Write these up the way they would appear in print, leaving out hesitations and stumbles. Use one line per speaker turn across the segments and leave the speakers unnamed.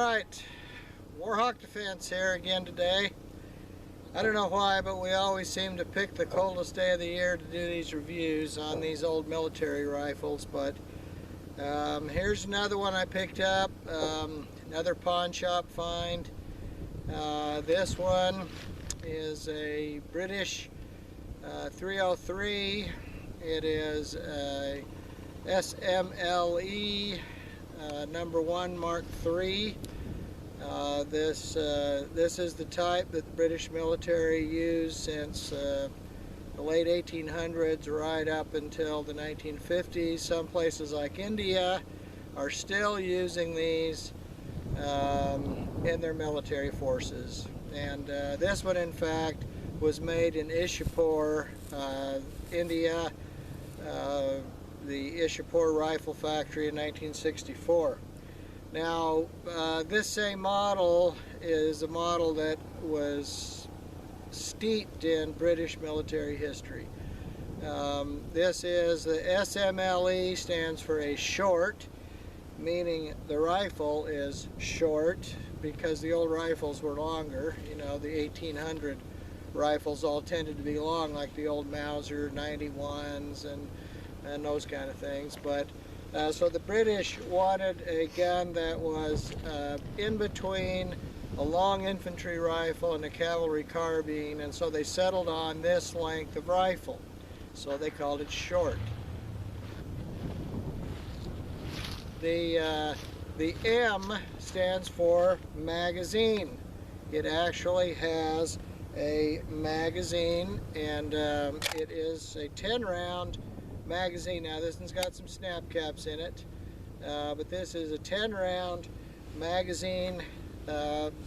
Alright, Warhawk Defense here again today. I don't know why, but we always seem to pick the coldest day of the year to do these reviews on these old military rifles, but here's another one I picked up, another pawn shop find. This one is a British 303. It is a SMLE No1 Mk. This is the type that the British military used since the late 1800s right up until the 1950s. Some places like India are still using these in their military forces. And this one, in fact, was made in Ishapur, India, the Ishapur Rifle Factory in 1964. Now, this same model is a model that was steeped in British military history. This is the SMLE, stands for a short, meaning the rifle is short because the old rifles were longer. You know, the 1800 rifles all tended to be long, like the old Mauser 91s and those kind of things. But so the British wanted a gun that was in between a long infantry rifle and a cavalry carbine, and so they settled on this length of rifle. So they called it short. The M stands for magazine. It actually has a magazine, and it is a 10-round magazine. Now this one's got some snap caps in it, but this is a 10-round magazine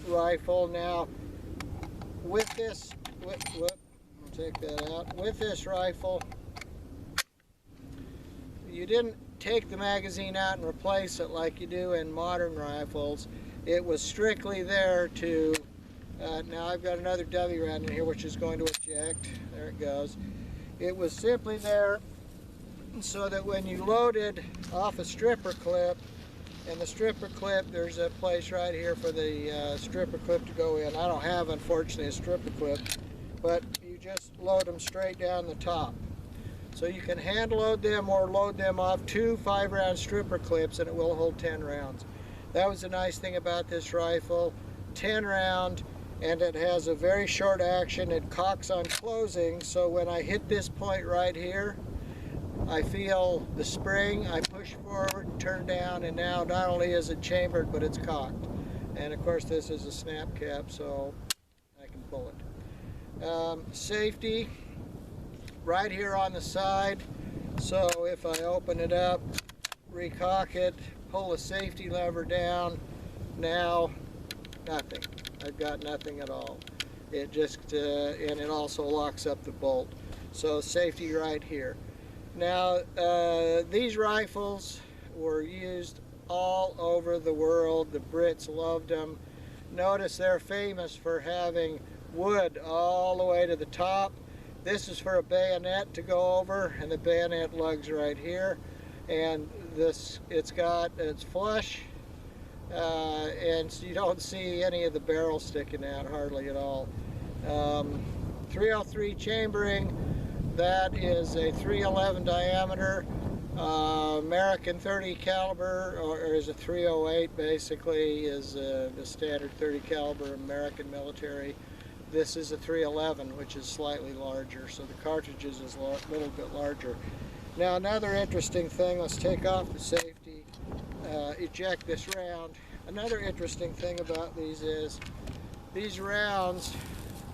rifle. Now with this, I'll take that out. With this rifle, you didn't take the magazine out and replace it like you do in modern rifles. It was strictly there to, now I've got another W round in here which is going to eject. There it goes. It was simply there so that when you loaded off a stripper clip, and the stripper clip, there's a place right here for the stripper clip to go in. I don't have, unfortunately, a stripper clip, but you just load them straight down the top. So you can hand load them or load them off 2 5-round stripper clips and it will hold 10 rounds. That was the nice thing about this rifle. 10 round, and it has a very short action. It cocks on closing, so when I hit this point right here, I feel the spring, I push forward, turn down, and now not only is it chambered, but it's cocked. And of course this is a snap cap, so I can pull it. Safety, right here on the side, so if I open it up, recock it, pull the safety lever down, now nothing. I've got nothing at all. It just, and it also locks up the bolt. So safety right here. Now, these rifles were used all over the world. The Brits loved them. Notice they're famous for having wood all the way to the top. This is for a bayonet to go over, and the bayonet lugs right here. And this, it's flush, and so you don't see any of the barrel sticking out hardly at all. 303 chambering. That is a 311 diameter, American 30 caliber, or is a 308 basically, is the standard 30 caliber American military. This is a 311, which is slightly larger, so the cartridges is a little bit larger. Now another interesting thing, let's take off the safety, eject this round. Another interesting thing about these is these rounds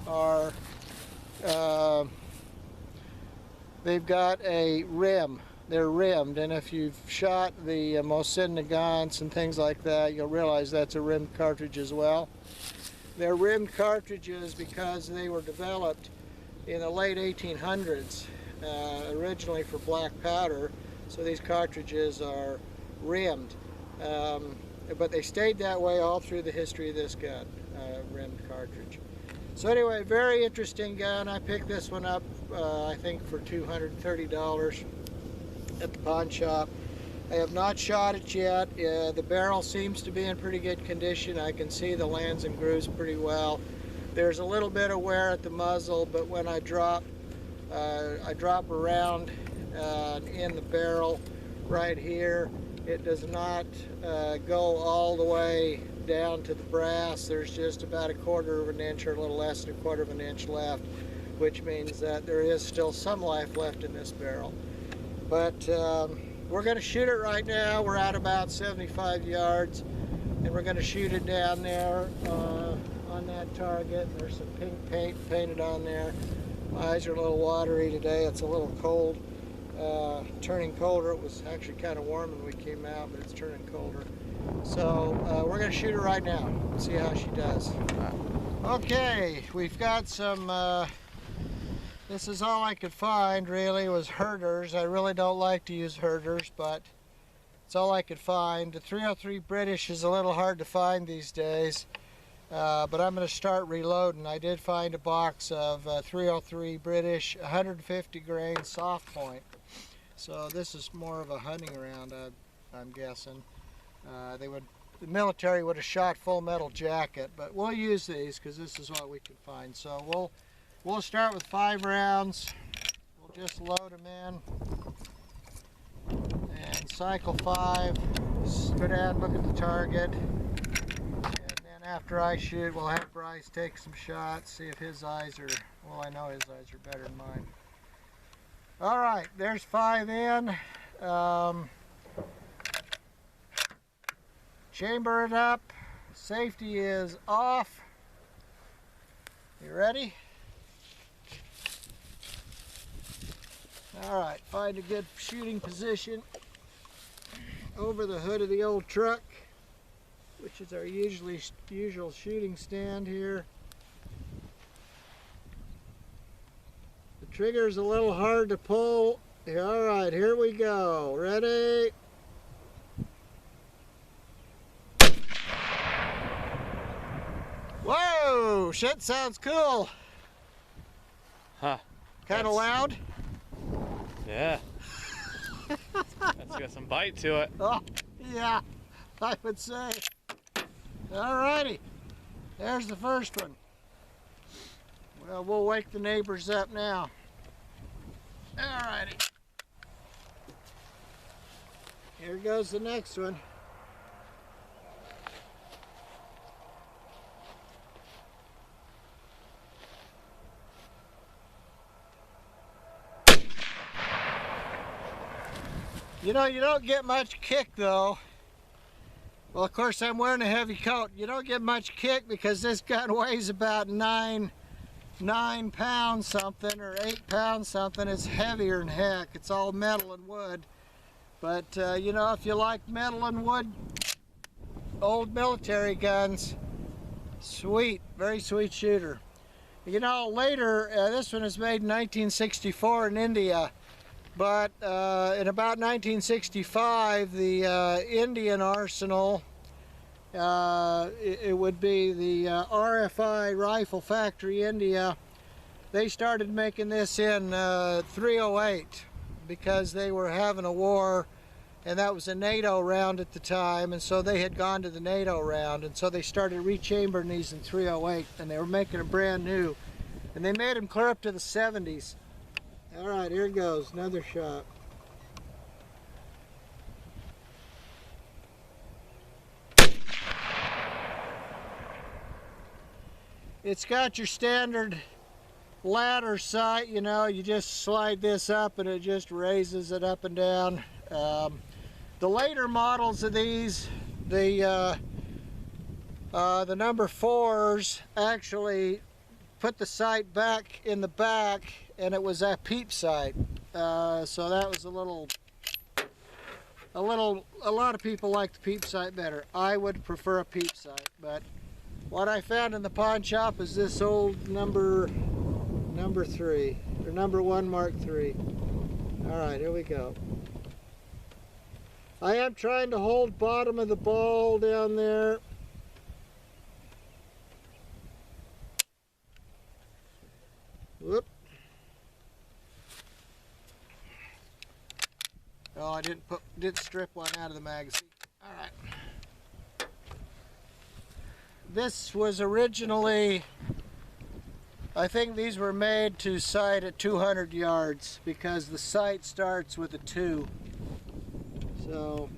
are they've got a rim. They're rimmed, and if you've shot the Mosin Nagants and things like that, you'll realize that's a rimmed cartridge as well. They're rimmed cartridges because they were developed in the late 1800s, originally for black powder, so these cartridges are rimmed. But they stayed that way all through the history of this gun, rimmed cartridge. So anyway, very interesting gun. I picked this one up, I think for $230 at the pawn shop. I have not shot it yet. The barrel seems to be in pretty good condition. I can see the lands and grooves pretty well. There's a little bit of wear at the muzzle, but when I drop around in the barrel right here, it does not go all the way down to the brass. There's just about 1/4 of an inch or a little less than 1/4 of an inch left, which means that there is still some life left in this barrel. But we're going to shoot it right now. We're at about 75 yards, and we're going to shoot it down there on that target. There's some pink paint painted on there. My eyes are a little watery today. It's a little cold, turning colder. It was actually kind of warm when we came out, but it's turning colder. So we're going to shoot her right now, see how she does. Okay, we've got some, this is all I could find really, was herders. I really don't like to use herders, but it's all I could find. The 303 British is a little hard to find these days, but I'm going to start reloading. I did find a box of 303 British 150 grain soft point. So this is more of a hunting round, I'm guessing. The military would have shot full metal jacket, but we'll use these because this is what we can find. So we'll start with 5 rounds. We'll just load them in and cycle 5. Just go down and look at the target, and then after I shoot, we'll have Bryce take some shots, see if his eyes are, well, I know his eyes are better than mine. All right, there's 5 in. Chamber it up. Safety is off. You ready? All right, find a good shooting position over the hood of the old truck, which is our usual shooting stand here. The trigger's a little hard to pull. All right, here we go. Ready? Whoa, shit sounds cool.
Huh.
Kind of loud?
Yeah. That's got some bite to it.
Oh, yeah, I would say. Alrighty, there's the first one. Well, we'll wake the neighbors up now. Alrighty. Here goes the next one. You know, you don't get much kick though. Well, of course I'm wearing a heavy coat. You don't get much kick because this gun weighs about 9 pounds something, or 8 pounds something. It's heavier than heck. It's all metal and wood. But you know, if you like metal and wood, old military guns, sweet, very sweet shooter. You know, later, this one was made in 1964 in India. But in about 1965, the Indian arsenal, it would be the RFI Rifle Factory India, they started making this in 308 because they were having a war, and that was a NATO round at the time, and so they had gone to the NATO round, and so they started rechambering these in 308, and they were making them brand new, and they made them clear up to the 70s. All right, here goes, another shot. It's got your standard ladder sight, you know, you just slide this up and it just raises it up and down. The later models of these, the number 4s actually put the sight back in the back, and it was a peep sight. So that was a lot of people like the peep sight better. I would prefer a peep sight, but what I found in the pawn shop is this old number 3, or number 1 Mark III. All right, here we go. I am trying to hold bottom of the ball down there. Whoop. Oh, Oh, I didn't strip one out of the magazine. All right. This was originally, I think these were made to sight at 200 yards because the sight starts with a 2. So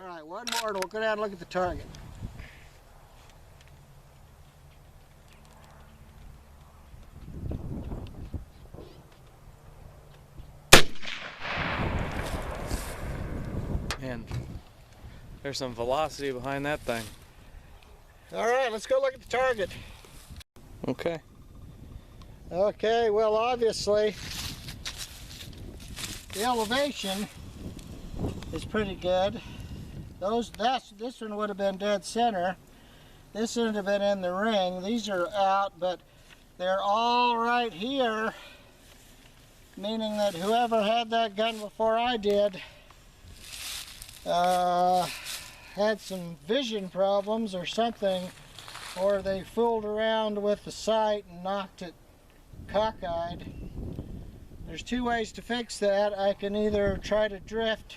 all right, one more and we'll go down and look at the target.
And there's some velocity behind that thing.
All right, let's go look at the target.
Okay.
Okay, well, obviously the elevation is pretty good. This one would have been dead center. This would have been in the ring. These are out, but they're all right here, meaning that whoever had that gun before I did had some vision problems or something, or they fooled around with the sight and knocked it cockeyed. There's two ways to fix that. I can either try to drift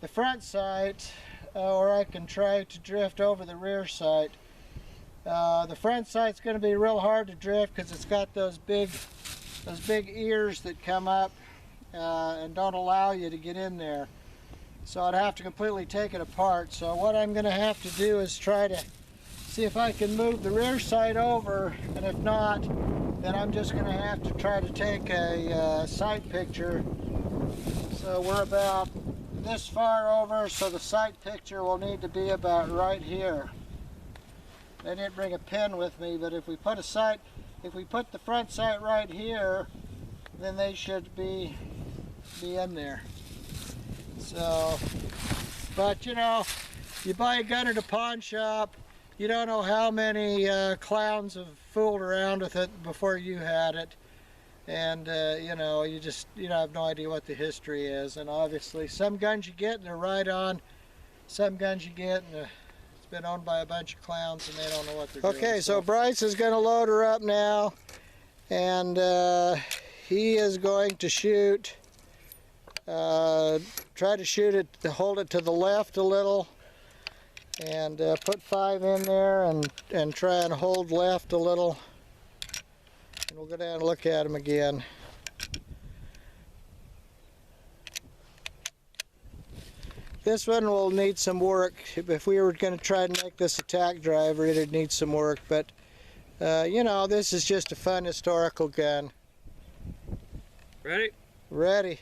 the front sight or I can try to drift over the rear sight. The front sight's going to be real hard to drift because it's got those big ears that come up and don't allow you to get in there. So I'd have to completely take it apart. So what I'm going to have to do is try to see if I can move the rear sight over, and if not, then I'm just going to have to try to take a sight picture. So we're about this far over, so the sight picture will need to be about right here. I didn't bring a pen with me, but if we put the front sight right here, then they should be in there. So, but you know, you buy a gun at a pawn shop, you don't know how many clowns have fooled around with it before you had it, and you know, you have no idea what the history is. And obviously, some guns you get and they're right on, some guns you get and it's been owned by a bunch of clowns and they don't know what they're doing. Okay, so Bryce is going to load her up now, and he is going to shoot. Try to shoot it, to hold it to the left a little, and put 5 in there and try and hold left a little, and we'll go down and look at them again. This one will need some work. If we were going to try and make this a tack driver, it'd need some work, but you know, this is just a fun historical gun.
Ready?
Ready.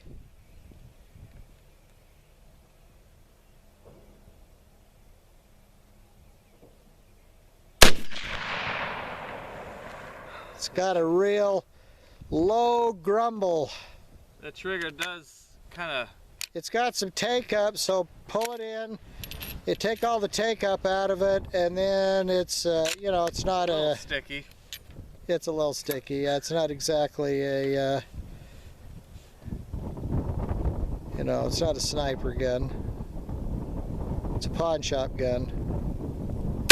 It's got a real low grumble.
The trigger does kind of...
It's got some take up, so pull it in. You take all the take up out of it, and then it's, you know, it's not a...
little sticky.
It's a little sticky. Yeah, it's not exactly a, you know, it's not a sniper gun. It's a pawn shop gun.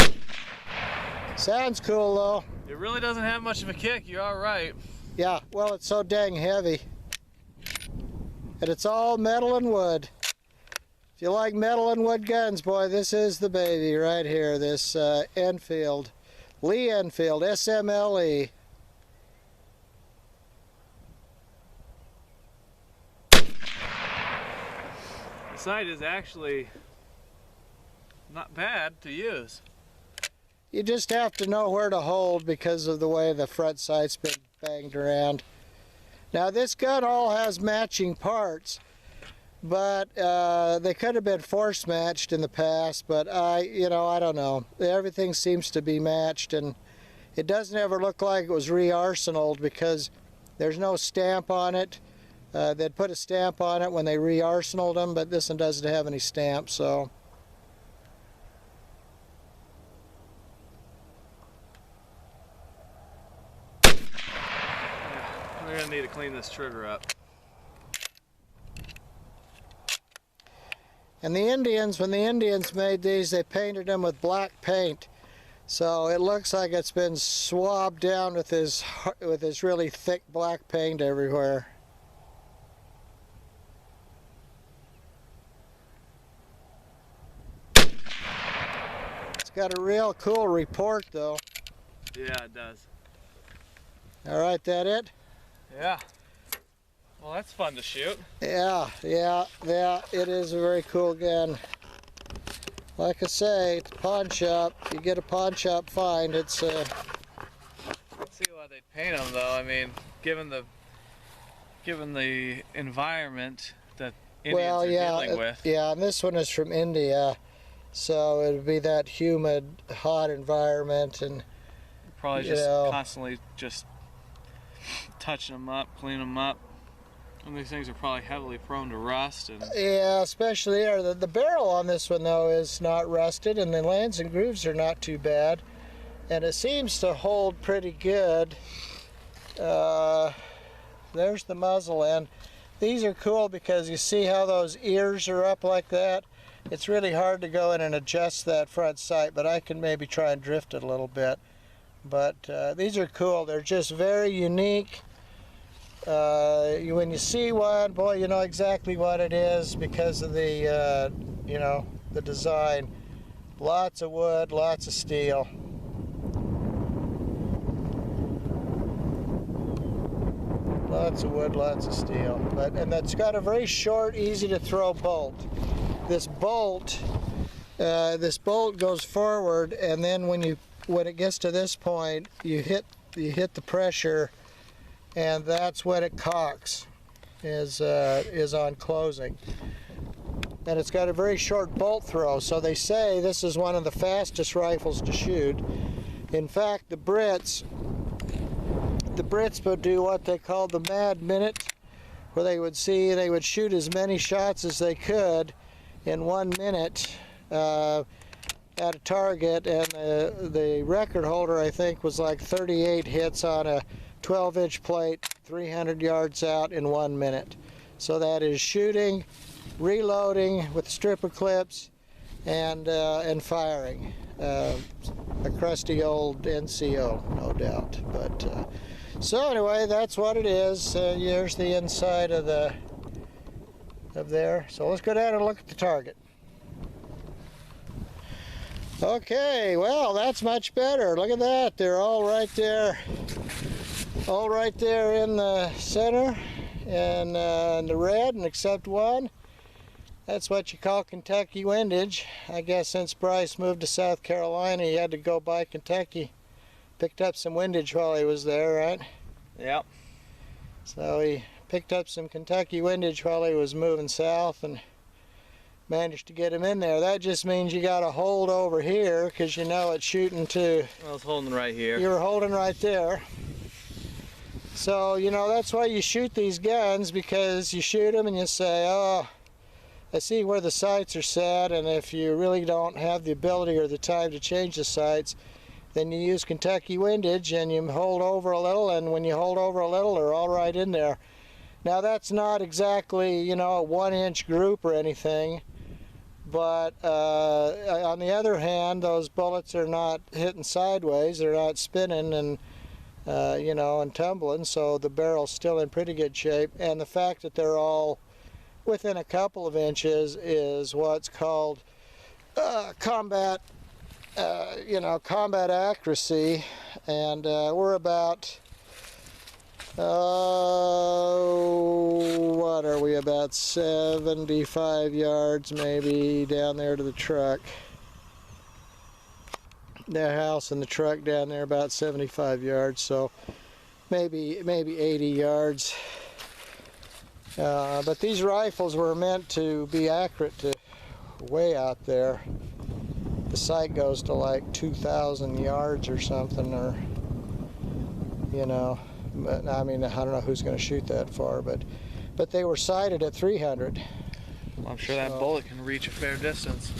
Sounds cool though.
It really doesn't have much of a kick, you're all right.
Yeah, well, it's so dang heavy. And it's all metal and wood. If you like metal and wood guns, boy, this is the baby right here. This Enfield, Lee-Enfield SMLE.
The sight is actually not bad to use.
You just have to know where to hold because of the way the front sight's been banged around. Now this gun all has matching parts, but they could have been force matched in the past, but you know, I don't know. Everything seems to be matched, and it doesn't ever look like it was re-arsenaled because there's no stamp on it. They'd put a stamp on it when they re-arsenaled them, but this one doesn't have any stamp, so.
We're going to need to clean this trigger up.
And the Indians, when the Indians made these, they painted them with black paint. So it looks like it's been swabbed down with this really thick black paint everywhere. It's got a real cool report though.
Yeah, it does.
All right, that it?
Yeah. Well, that's fun to shoot.
Yeah, it is a very cool gun. Like I say, it's a pawn shop. You get a pawn shop find. It's
Let's see why they'd paint them, though. I mean, given the environment that Indians are dealing with.
Yeah, and this one is from India, so it would be that humid, hot environment, and
probably just constantly just touching them up, cleaning them up. And these things are probably heavily prone to rust. And
yeah, especially there. The barrel on this one, though, is not rusted, and the lands and grooves are not too bad. And it seems to hold pretty good. There's the muzzle end. These are cool because you see how those ears are up like that? It's really hard to go in and adjust that front sight, but I can maybe try and drift it a little bit. But these are cool. They're just very unique. When you see one, boy, you know exactly what it is because of the, the design. Lots of wood, lots of steel. Lots of wood, lots of steel. And that's got a very short, easy to throw bolt. This bolt goes forward, and then when it gets to this point, you hit the pressure. And that's when it cocks, is on closing. And it's got a very short bolt throw, so they say this is one of the fastest rifles to shoot. In fact, the Brits would do what they called the mad minute, where they would shoot as many shots as they could in 1 minute at a target, and the record holder, I think, was like 38 hits on a 12-inch plate, 300 yards out in 1 minute. So that is shooting, reloading with stripper clips, and firing. A crusty old NCO, no doubt. But so anyway, that's what it is. Here's the inside of there. So let's go down and look at the target. Okay, well, that's much better. Look at that. They're all right there. All right there in the center, and the red, and except one. That's what you call Kentucky windage. I guess since Bryce moved to South Carolina, he had to go by Kentucky. Picked up some windage while he was there, right?
Yep.
So he picked up some Kentucky windage while he was moving south and managed to get him in there. That just means you got to hold over here because you know it's shooting to...
I was holding right here.
You were holding right there. So, that's why you shoot these guns, because you shoot them and you say, oh, I see where the sights are set, and if you really don't have the ability or the time to change the sights, then you use Kentucky windage and you hold over a little, and when you hold over a little, they're all right in there. Now, that's not exactly, a 1-inch group or anything, but on the other hand, those bullets are not hitting sideways, they're not spinning and and tumbling, so the barrel's still in pretty good shape. And the fact that they're all within a couple of inches is what's called combat accuracy. And we're about, what are we, about 75 yards maybe down there to the truck. The house and the truck down there about 75 yards, so maybe 80 yards. But these rifles were meant to be accurate to way out there. The sight goes to like 2,000 yards or something, or but I mean, I don't know who's going to shoot that far, but they were sighted at 300.
Well, I'm sure that bullet can reach a fair distance.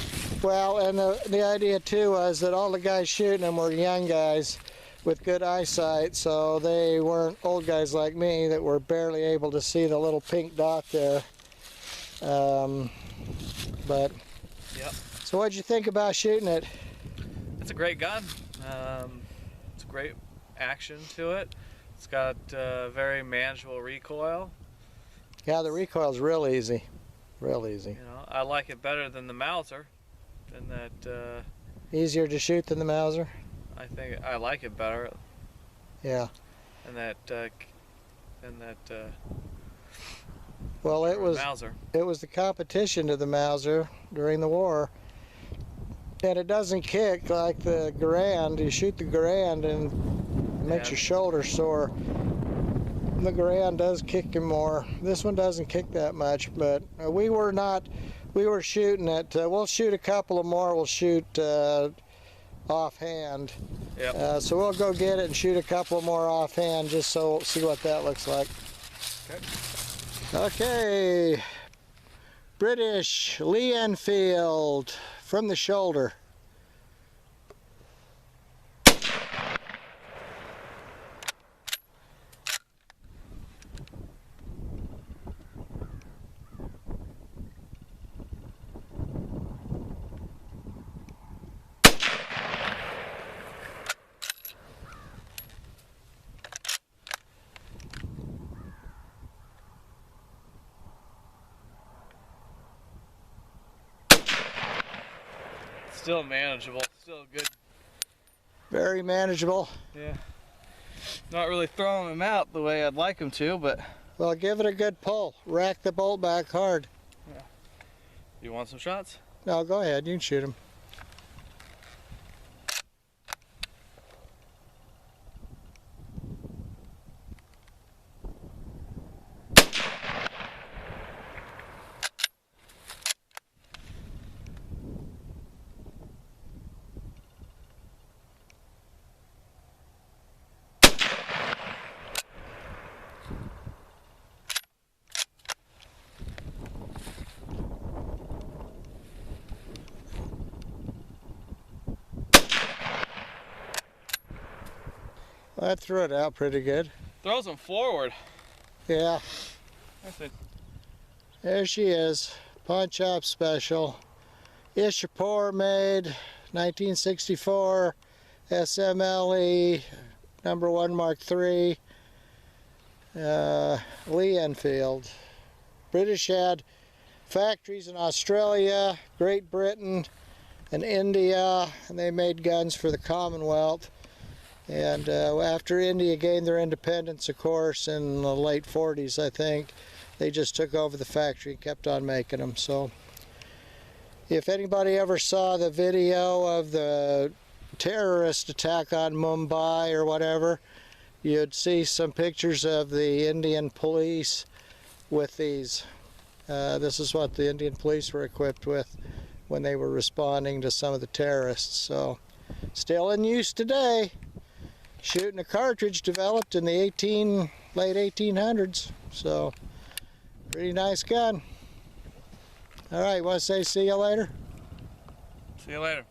Well, and the idea too was that all the guys shooting them were young guys with good eyesight, so they weren't old guys like me that were barely able to see the little pink dot there. But
yep.
So what'd you think about shooting it?
It's a great gun. It's great action to it. It's got very manageable recoil.
Yeah, the recoil's real easy. Real easy.
You know, I like it better than the Mauser. Than that.
Easier to shoot than the Mauser?
I think I like it better.
Yeah.
And that.
Well, it was
Mauser.
It was the competition to the Mauser during the war, and it doesn't kick like the Garand. You shoot the Garand and it makes your shoulder sore. The Garand does kick you more. This one doesn't kick that much, but we were shooting it. We'll shoot a couple of more. We'll shoot offhand.
Yep.
So we'll go get it and shoot a couple more offhand just so we'll see what that looks like. Okay, British Lee-Enfield from the shoulder.
Still manageable, still good.
Very manageable.
Yeah. Not really throwing them out the way I'd like them to, but...
Well, give it a good pull. Rack the bolt back hard.
Yeah. You want some shots?
No, go ahead. You can shoot them. Well, I threw it out pretty good.
Throws them forward.
Yeah.
That's it.
There she is. Pawn Shop Special. Ishapur made, 1964. SMLE No1 Mk. Lee-Enfield. British had factories in Australia, Great Britain, and India, and they made guns for the Commonwealth. And after India gained their independence, of course, in the late 40s, I think, they just took over the factory and kept on making them. So if anybody ever saw the video of the terrorist attack on Mumbai or whatever, you'd see some pictures of the Indian police with these. This is what the Indian police were equipped with when they were responding to some of the terrorists. So still in use today. Shooting a cartridge developed in the late 1800s. So pretty nice gun. All right, want to say see you later?
See you later.